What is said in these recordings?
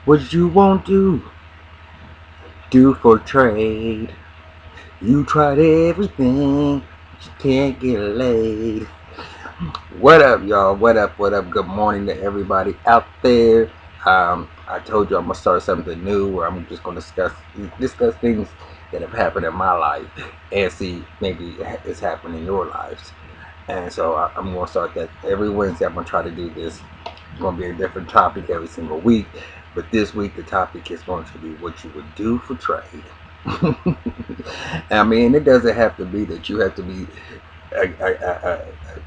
What you won't do for trade. You tried everything, but you can't get laid. What up, y'all? What up? What up? Good morning to everybody out there. I told you I'm gonna start something new where I'm just gonna discuss things that have happened in my life and see maybe it's happening in your lives. And so I'm gonna start that every Wednesday. I'm gonna try to do this. It's gonna be a different topic every single week, but this week the topic is going to be what you would do for trade. I mean, it doesn't have to be that you have to be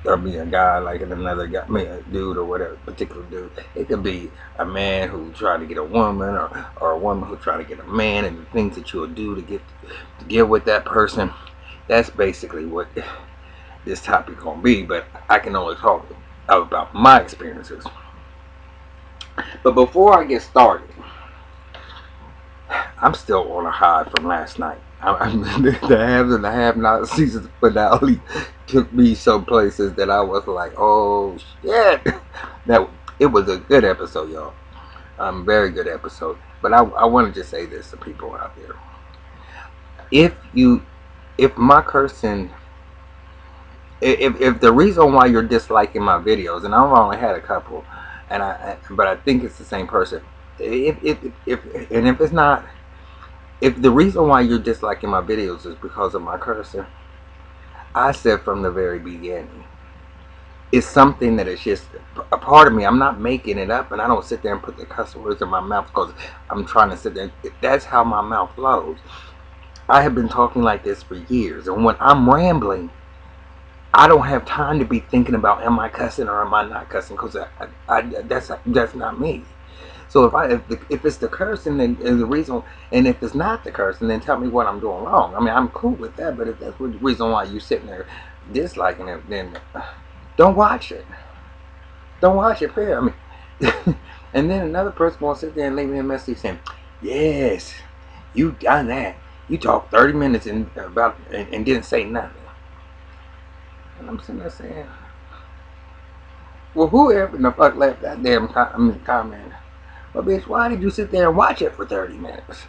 or be a guy like another guy, I mean, a dude or whatever, particular dude. It could be a man who trying to get a woman, or a woman who trying to get a man, and the things that you'll do to get with that person. That's basically what this topic gonna be. But I can only talk about my experiences. But before I get started, I'm still on a high from last night. The haves and the have-nots season finale took me some places that I was like, "Oh shit!" That it was a good episode, y'all. Very good episode. But I want to just say this to people out there: if you, if my cursing, if the reason why you're disliking my videos, and I've only had a couple, but I think it's the same person. If and if it's not, if the reason why you're disliking my videos is because of my cursing, I said from the very beginning, it's something that is just a part of me. I'm not making it up, and I don't sit there and put the cuss words in my mouth because I'm trying to sit there. That's how my mouth flows. I have been talking like this for years, and when I'm rambling, I don't have time to be thinking about am I cussing or am I not cussing, because that's not me. So if it's the cursing, then the reason, and if it's not the cursing, then tell me what I'm doing wrong. I mean, I'm cool with that, but if that's the reason why you sitting there disliking it, then don't watch it. Don't watch it, fair. I mean, and then another person gonna sit there and leave me a message saying, "Yes, you done that. You talked 30 minutes and didn't say nothing." And I'm sitting there saying, "Well, whoever the fuck left that damn comment? Well, bitch, why did you sit there and watch it for 30 minutes?"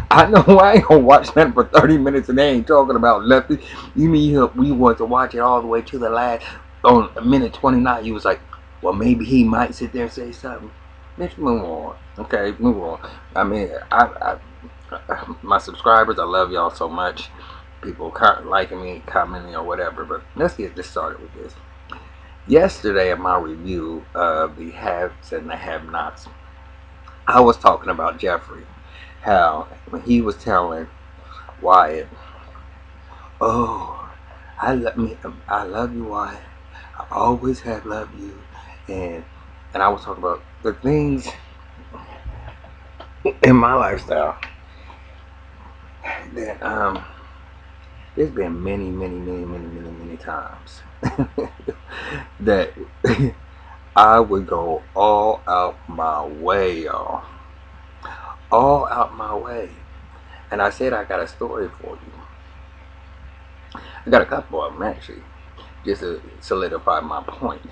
I know I ain't gonna watch that for 30 minutes and they ain't talking about nothing. You mean we want to watch it all the way to the last, on minute 29, you was like, well, maybe he might sit there and say something. Bitch, move on. Okay, move on. I mean, my subscribers, I love y'all so much. People liking me, commenting, or whatever. But let's get this started with this. Yesterday, in my review of the haves and the have-nots, I was talking about Jeffrey. How when he was telling Wyatt, "Oh, I love you, Wyatt. I always have loved you," and I was talking about the things in my lifestyle that there's been many times that I would go all out my way, y'all, all out my way. And I said I got a story for you. I got a couple of them actually, just to solidify my point.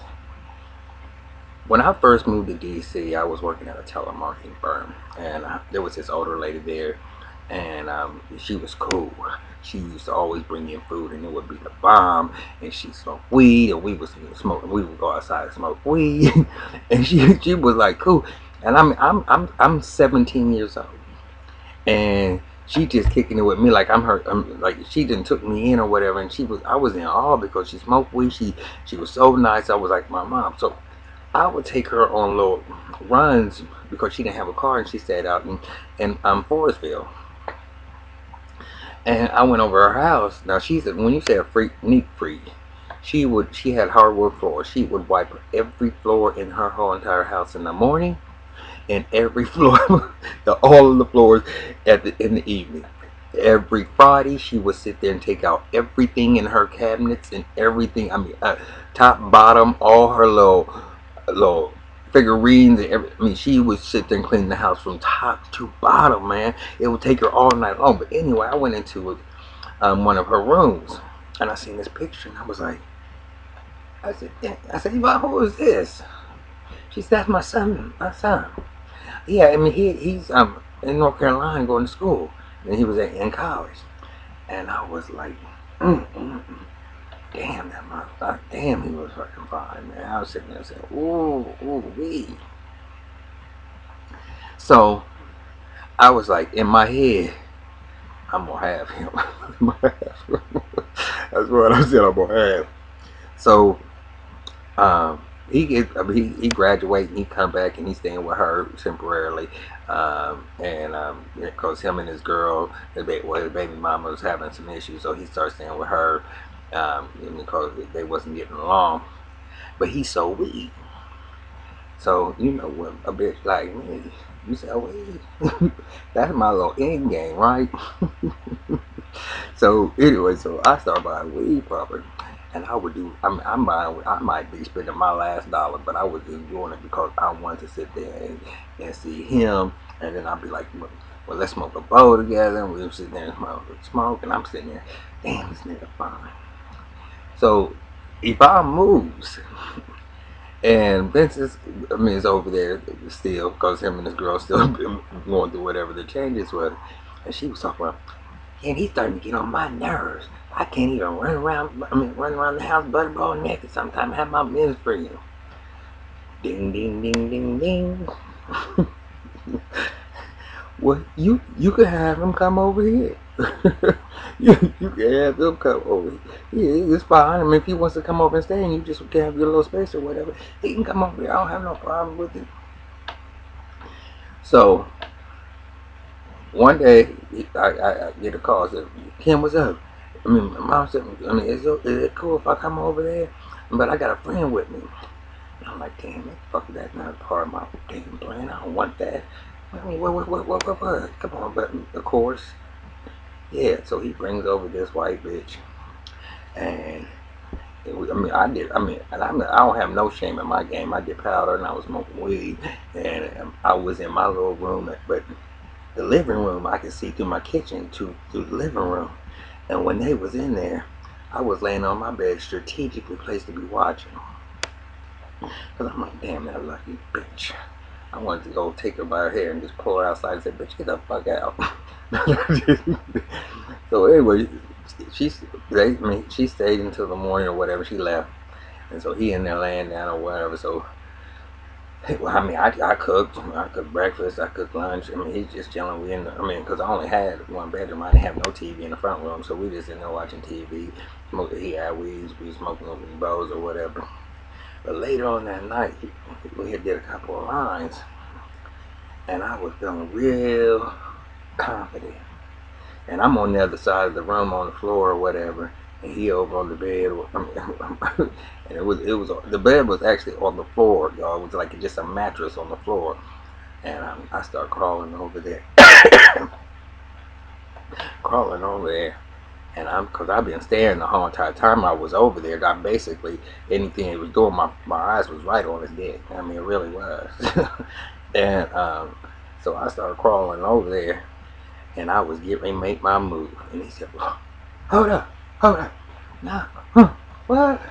When I first moved to DC, I was working at a telemarketing firm, and there was this older lady there, and she was cool. She used to always bring in food, and it would be the bomb. And she smoked weed, and we would smoke. We would go outside and smoke weed, and she was like cool. And I'm 17 years old, and she just kicking it with me like I'm her. Like she didn't took me in or whatever, and I was in awe because she smoked weed. She was so nice. I was like my mom. So I would take her on little runs because she didn't have a car and she stayed out in Forestville. And I went over her house. Now she's when you say a freak, neat freak, she had hardwood floors. She would wipe every floor in her whole entire house in the morning, and every floor, all of the floors in the evening. Every Friday, she would sit there and take out everything in her cabinets and everything. I mean, top, bottom, all her little figurines and everything. I mean, she would sit there and clean the house from top to bottom, man. It would take her all night long. But anyway, I went into one of her rooms and I seen this picture and I was like, I said, Yvonne, who is this? She said, that's my son, Yeah, I mean he's in North Carolina going to school, and he was in college, and I was like, damn that motherfucker, damn he was fucking fine, man. I was sitting there saying, ooh wee. So I was like in my head, I'm gonna have him. That's what I said I'm gonna have. So he graduate and he come back and he's staying with her temporarily, and because him and his girl, his baby mama was having some issues, so he starts staying with her, because they wasn't getting along. But he sold weed, so you know what a bitch like me, you sell weed. That's my little end game, right? So anyway, so I started buying weed property, and I would do. I'm buying. I might be spending my last dollar, but I was just doing it because I wanted to sit there and see him, and then I'd be like, well, let's smoke a bowl together, and we were sitting there and smoke, and I'm sitting there, damn, this nigga fine. So if I moves, and Vince is, I mean, is over there still because him and his girl still going through whatever the changes were, and she was talking about. And he's starting to get on my nerves. I can't even run around. I mean, run around the house butterball naked. Sometimes have my men's free. Ding, ding, ding, ding, ding. Well, you could have him come over here. You can have him come over here. Yeah, it's fine. I mean, if he wants to come over and stay, and you just can have your little space or whatever, he can come over here. I don't have no problem with it. So one day, I get a call. Said, Kim, what's up? I mean, mom said, I mean, is it cool if I come over there? But I got a friend with me. And I'm like, damn, that fuck, that's not part of my damn plan. I don't want that. I mean, what? Come on, but of course, yeah. So he brings over this white bitch, and I mean, I don't have no shame in my game. I did powder and I was smoking weed, and I was in my little room, but the living room I could see through my kitchen to through the living room. And when they was in there, I was laying on my bed, strategically placed to be watching. Cause I'm like, damn that lucky bitch. I wanted to go take her by her hair and just pull her outside and say, bitch, get the fuck out. So anyway, she she stayed until the morning or whatever. She left, and so he in there laying down or whatever. So well, I mean, I cooked. I cooked breakfast. I cooked lunch. I mean, he's just chilling. I mean, because I only had one bedroom. I didn't have no TV in the front room, so we just in there watching TV. He had weeds. We smoking over the bowls or whatever. But later on that night, we had did a couple of lines, and I was feeling real confident. And I'm on the other side of the room on the floor or whatever, and he over on the bed. And it was the bed was actually on the floor, y'all. It was like just a mattress on the floor, and I start crawling over there, crawling over there, and because I've been staring the whole entire time I was over there. I basically anything it was doing, my eyes was right on his dick. I mean, it really was. And so I started crawling over there, and I was getting ready to make my move, and he said, well, hold up, nah, what?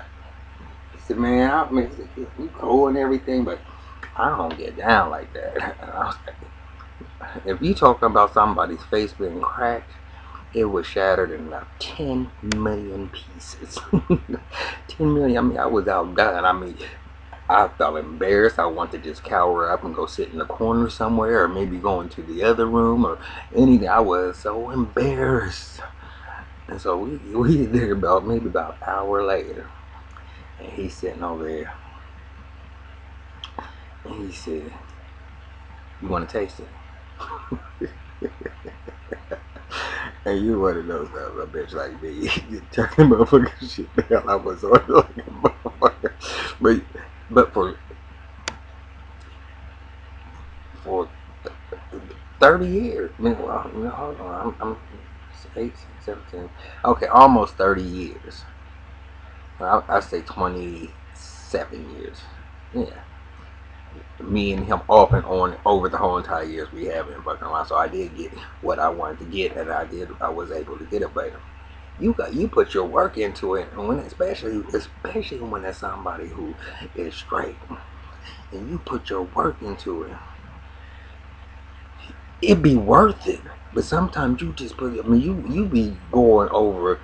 He said, man, I mean, you cool and everything, but I don't get down like that. And I was like, if you talking about somebody's face being cracked, it was shattered in about 10 million pieces. 10 million, I mean, I was outdone. I mean, I felt embarrassed. I wanted to just cower up and go sit in the corner somewhere, or maybe go into the other room or anything. I was so embarrassed. And so we did about maybe about an hour later, and he's sitting over there, and he said, "You want to taste it?" And you one of those a bitch like me. You turn the motherfucking shit down. I was on like a motherfucker. But for 30 years, meanwhile, hold on, I'm 8, 17. Okay, almost 30 years. I say 27 years. Yeah. Me and him off and on over the whole entire years we have been fucking around. So I did get what I wanted to get, and I was able to get it. But you put your work into it, and when especially when there's somebody who is straight, and you put your work into it, It'd be worth it. But sometimes you just put. I mean, you be going uh,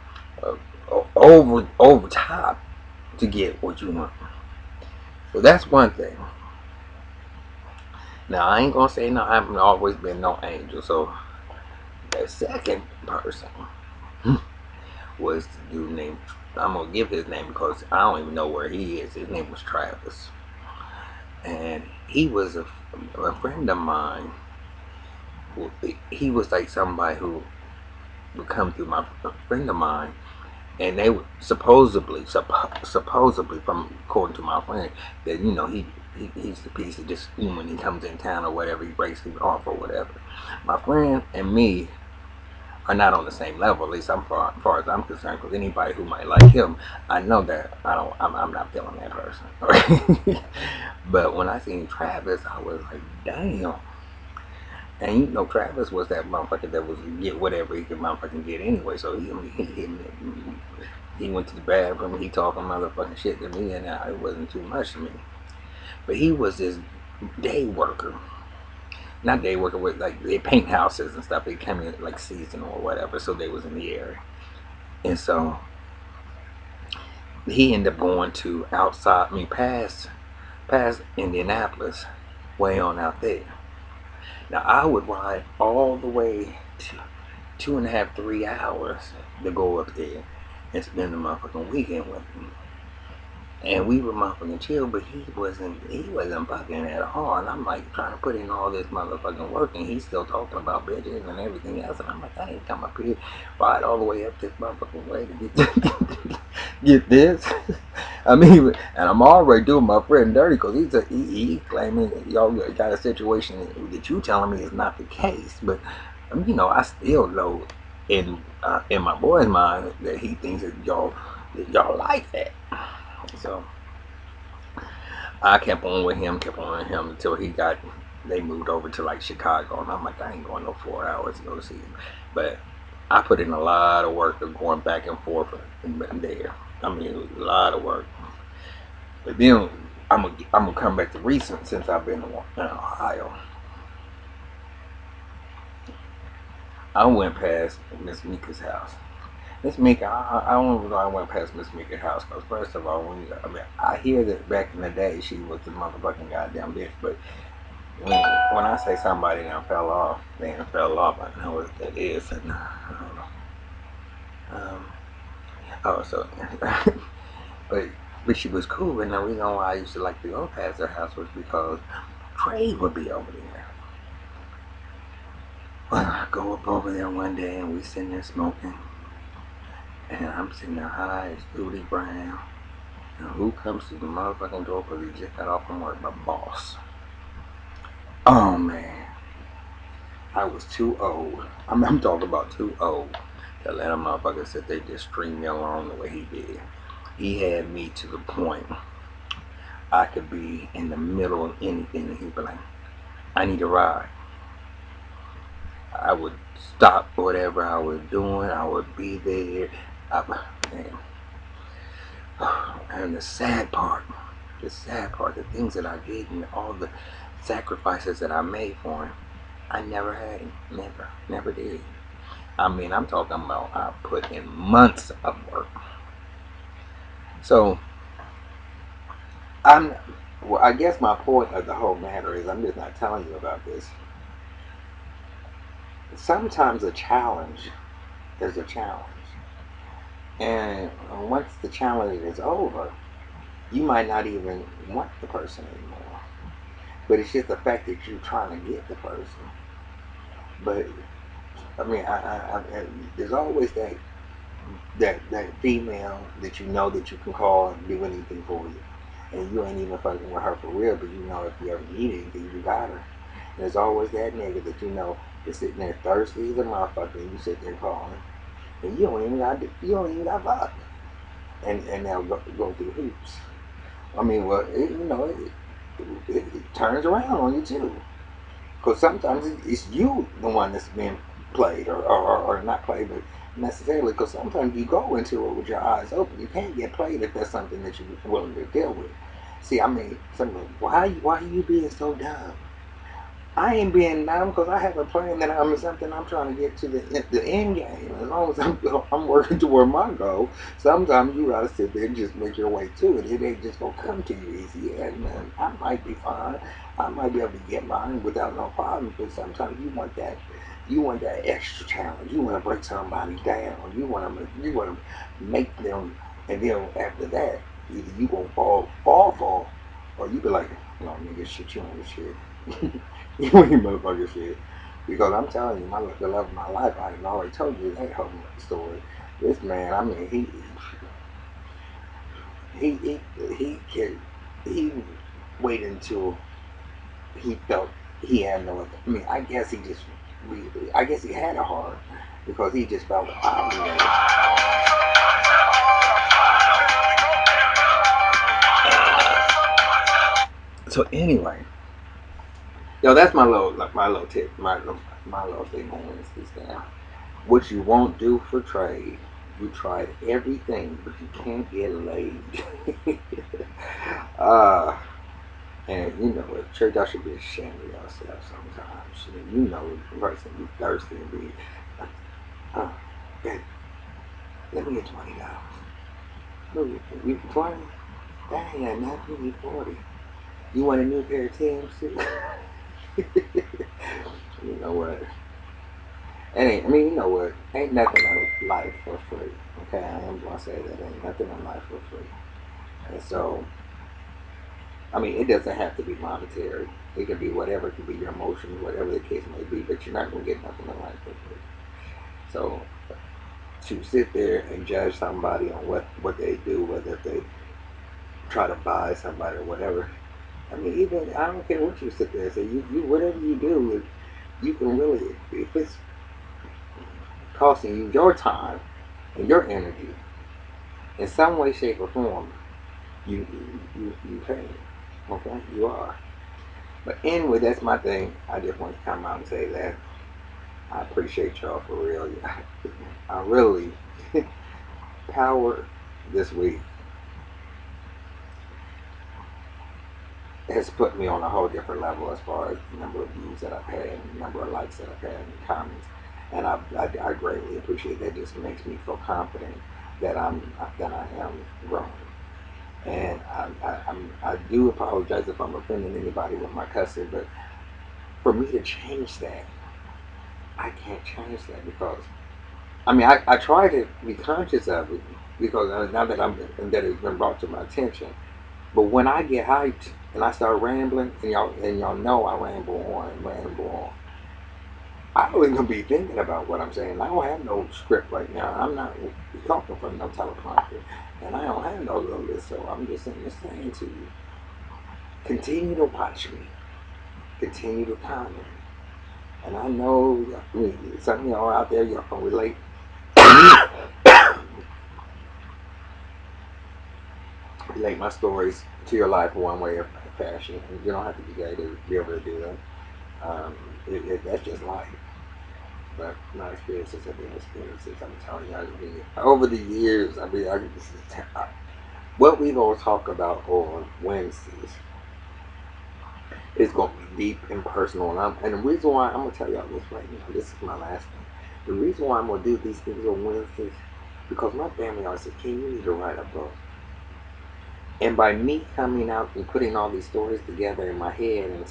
over top to get what you want. So that's one thing. Now I ain't gonna say no. I've always been no angel. So the second person was the dude named. I'm gonna give his name because I don't even know where he is. His name was Travis, and he was a friend of mine. He was like somebody who would come through my a friend of mine, and they would supposedly from according to my friend that he's the piece of just when he comes in town or whatever he breaks me off or whatever. My friend and me are not on the same level. At least as far as I'm concerned. Because anybody who might like him, I know that I'm not feeling that person. But when I seen Travis, I was like, damn. And Travis was that motherfucker that was get whatever he could motherfucking get anyway. So he went to the bathroom. He talking motherfucking shit to me, and it wasn't too much to me. But he was this day worker, not day worker with like they paint houses and stuff. They came in like seasonal or whatever, so they was in the area. And so he ended up going to outside. I mean, past Indianapolis, way on out there. Now I would ride all the way to 2.5, 3 hours to go up there and spend the motherfucking weekend with him. And we were motherfucking chill, but he wasn't fucking at all. And I'm like trying to put in all this motherfucking work, and he's still talking about bitches and everything else. And I'm like, I ain't come up here, ride all the way up this motherfucking way to get get this. I mean, and I'm already doing my friend dirty because he claiming y'all got a situation that you telling me is not the case. But I still know in my boy's mind that he thinks that y'all like that. So I kept on with him until they moved over to like Chicago, and I'm like, I ain't going no 4 hours to go to see him. But I put in a lot of work of going back and forth there. I mean, a lot of work. But then I'm gonna come back to recent since I've been in Ohio. I went past Miss Mika's house. Miss Mika, I don't know. I went past Miss Mika's house because first of all, I hear that back in the day she was the motherfucking goddamn bitch, but when I say somebody done fell off, they done fell off. I know what that is, and oh, so but she was cool, and the reason why I used to like to go past her house was because Trey would be over there. Well, I go up over there one day, and we sitting there smoking, and I'm sitting there high as Judy Brown. And who comes to the motherfucking door because he just got off from work? My boss. Oh man, I was too old. I'm talking about too old to let a motherfucker sit there just string me along the way he did. He had me to the point I could be in the middle of anything and he'd be like, I need a ride. I would stop whatever I was doing. I would be there. Man. And the things that I did and all the sacrifices that I made for him, I never had him. Never did. I mean, I'm talking about I put in months of work. So, I guess my point of the whole matter is I'm just not telling you about this. Sometimes a challenge is a challenge. And once the challenge is over, you might not even want the person anymore. But it's just the fact that you're trying to get the person. But I mean, there's always that female that you know that you can call and do anything for you, and you ain't even fucking with her for real. But you know if you ever need anything, you got her. And there's always that nigga that you know is sitting there thirsty as a motherfucker, and you sit there calling, and you don't even got fuck, and they'll go through hoops. I mean, well, it turns around on you too. Because sometimes it's you the one that's being played, or not played, but necessarily. Because sometimes you go into it with your eyes open. You can't get played if that's something that you're willing to deal with. See, I mean, why are you being so dumb? I ain't being numb because I have a plan that I'm something I'm trying to get to the end game. As long as I'm working toward my goal, sometimes you gotta sit there and just make your way to it. It ain't just gonna come to you easy. And I might be fine. I might be able to get mine without no problems. But sometimes you want that. You want that extra challenge. You want to break somebody down. You want to make them, and then after that, either you gonna fall, or you be like, no nigga, shit, you on the shit. You ain't motherfucker shit. Because I'm telling you, the love of my life, I already told you that whole story. This man, I mean, he he he can he waited until he felt he had no other. I mean, I guess he just, I guess he had a heart because he just felt obligated. So anyway, yo, that's my little tip, my little thing on Wednesdays now. What you won't do for trade. You tried everything, but you can't get laid. uh, and you know what? Church, y'all should be ashamed of yourself sometimes. You know the person you thirsty and be, uh, baby, let me get $20. You 20? That ain't got nothing. You 40. You want a new pair of Tim's too? You know what? I mean, you know what? Ain't nothing in life for free. Okay, I am gonna say that ain't nothing in life for free. And so, I mean, it doesn't have to be monetary. It can be whatever. It can be your emotions, whatever the case may be. But you're not gonna get nothing in life for free. So, to sit there and judge somebody on what they do, whether they try to buy somebody or whatever. I mean, even I don't care what you sit there and say. You whatever you do, you can really, if it's costing you your time and your energy in some way, shape, or form, you pay. Okay, you are. But anyway, that's my thing. I just want to come out and say that I appreciate y'all for real. I really power this week has put me on a whole different level as far as the number of views that I've had and the number of likes that I've had and comments. And I greatly appreciate that. It just makes me feel confident that I am growing. And I do apologize if I'm offending anybody with my cussing, but for me to change that, I can't change that because I mean I try to be conscious of it because now that it's been brought to my attention. But when I get hyped and I start rambling, and y'all know I ramble on and ramble on, I don't even be thinking about what I'm saying. I don't have no script right now. I'm not talking from no teleprompter, and I don't have no little list. So I'm just saying to you, continue to watch me, continue to comment, and I know some of y'all out there y'all can relate. Relate my stories to your life one way or fashion. You don't have to be gay to be able to do that. That's just life. But my experiences have been experiences. I'm telling you, over the years, what we gonna talk about on Wednesdays is gonna be deep and personal. And the reason why I'm gonna tell y'all this right now, this is my last thing. The reason why I'm gonna do these things on Wednesdays because my family always says, "Ken, you need to write a book." And by me coming out and putting all these stories together in my head and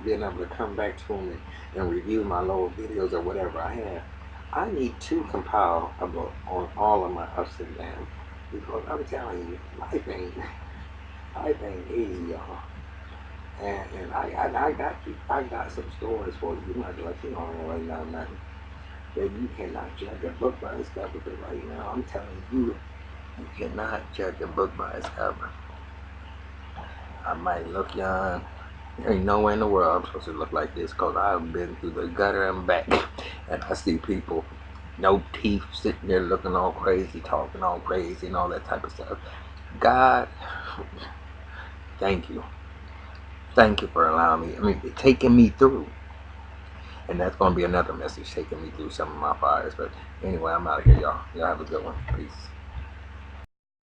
being able to come back to them and review my little videos or whatever I have, I need to compile a book on all of my ups and downs. Because I'm telling you, life ain't easy, y'all. And I got some stories for you. You might be like, you don't really know nothing. Baby, you cannot judge a book by its cover. But right now, I'm telling you, you cannot judge a book by its cover. I might look young. There ain't nowhere in the world I'm supposed to look like this because I've been through the gutter and back. And I see people, no teeth, sitting there looking all crazy, talking all crazy, and all that type of stuff. God, thank you. Thank you for allowing me. I mean, taking me through. And that's going to be another message, taking me through some of my fires. But anyway, I'm out of here, y'all. Y'all have a good one. Peace.